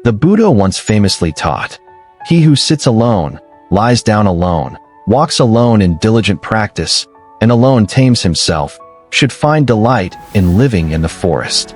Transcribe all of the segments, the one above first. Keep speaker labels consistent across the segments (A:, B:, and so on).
A: The Buddha once famously taught, "He who sits alone, lies down alone, walks alone in diligent practice, and alone tames himself, should find delight in living in the forest."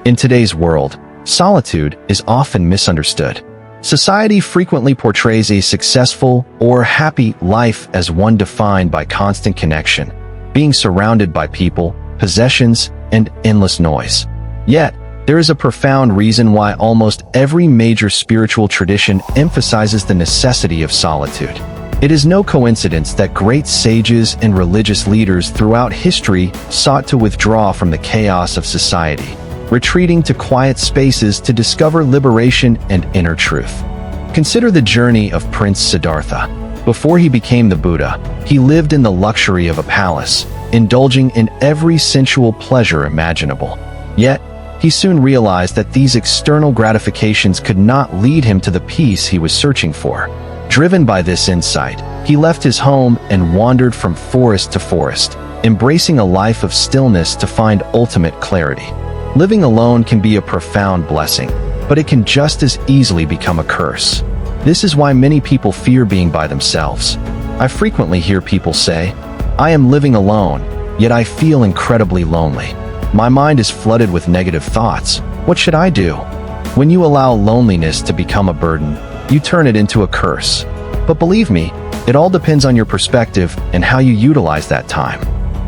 A: In today's world, solitude is often misunderstood. Society frequently portrays a successful or happy life as one defined by constant connection, being surrounded by people, possessions, and endless noise. Yet, there is a profound reason why almost every major spiritual tradition emphasizes the necessity of solitude. It is no coincidence that great sages and religious leaders throughout history sought to withdraw from the chaos of society, retreating to quiet spaces to discover liberation and inner truth. Consider the journey of Prince Siddhartha. Before he became the Buddha, he lived in the luxury of a palace, indulging in every sensual pleasure imaginable. Yet, he soon realized that these external gratifications could not lead him to the peace he was searching for. Driven by this insight, he left his home and wandered from forest to forest, embracing a life of stillness to find ultimate clarity. Living alone can be a profound blessing, but it can just as easily become a curse. This is why many people fear being by themselves. I frequently hear people say, "I am living alone, yet I feel incredibly lonely. My mind is flooded with negative thoughts. What should I do?" When you allow loneliness to become a burden, you turn it into a curse. But believe me, it all depends on your perspective and how you utilize that time.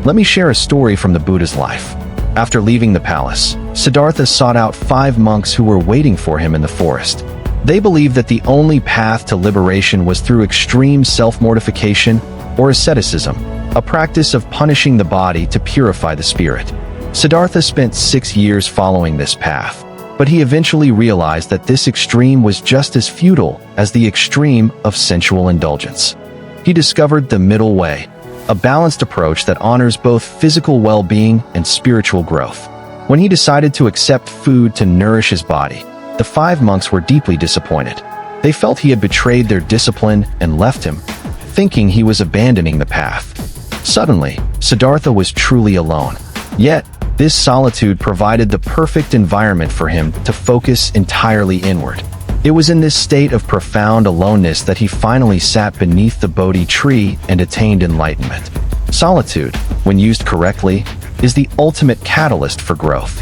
A: Let me share a story from the Buddha's life. After leaving the palace, Siddhartha sought out 5 monks who were waiting for him in the forest. They believed that the only path to liberation was through extreme self-mortification or asceticism, a practice of punishing the body to purify the spirit. Siddhartha spent 6 years following this path, but he eventually realized that this extreme was just as futile as the extreme of sensual indulgence. He discovered the middle way, a balanced approach that honors both physical well-being and spiritual growth. When he decided to accept food to nourish his body, the 5 monks were deeply disappointed. They felt he had betrayed their discipline and left him, thinking he was abandoning the path. Suddenly, Siddhartha was truly alone. Yet, this solitude provided the perfect environment for him to focus entirely inward. It was in this state of profound aloneness that he finally sat beneath the Bodhi tree and attained enlightenment. Solitude, when used correctly, is the ultimate catalyst for growth.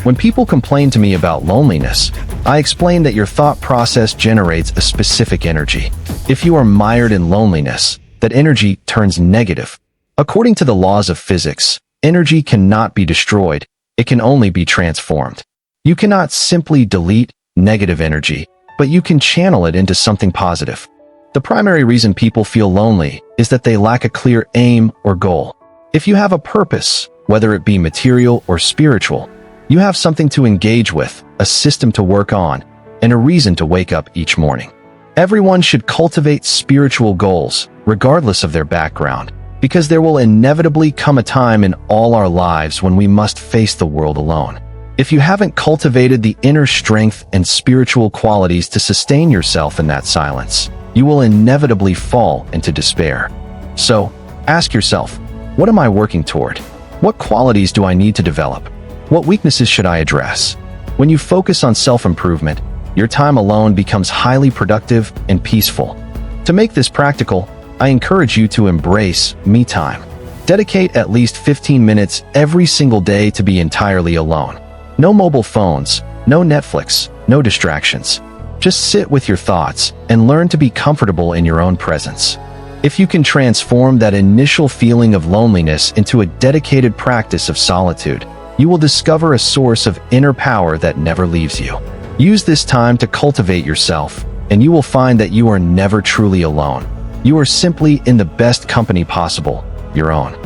A: When people complain to me about loneliness, I explain that your thought process generates a specific energy. If you are mired in loneliness, that energy turns negative. According to the laws of physics, energy cannot be destroyed, it can only be transformed. You cannot simply delete negative energy, but you can channel it into something positive. The primary reason people feel lonely is that they lack a clear aim or goal. If you have a purpose, whether it be material or spiritual, you have something to engage with, a system to work on, and a reason to wake up each morning. Everyone should cultivate spiritual goals, regardless of their background, because there will inevitably come a time in all our lives when we must face the world alone. If you haven't cultivated the inner strength and spiritual qualities to sustain yourself in that silence, you will inevitably fall into despair. So, ask yourself, what am I working toward? What qualities do I need to develop? What weaknesses should I address? When you focus on self-improvement, your time alone becomes highly productive and peaceful. To make this practical, I encourage you to embrace me time. Dedicate at least 15 minutes every single day to be entirely alone. No mobile phones, no Netflix, no distractions. Just sit with your thoughts and learn to be comfortable in your own presence. If you can transform that initial feeling of loneliness into a dedicated practice of solitude, you will discover a source of inner power that never leaves you. Use this time to cultivate yourself, and you will find that you are never truly alone. You are simply in the best company possible, your own.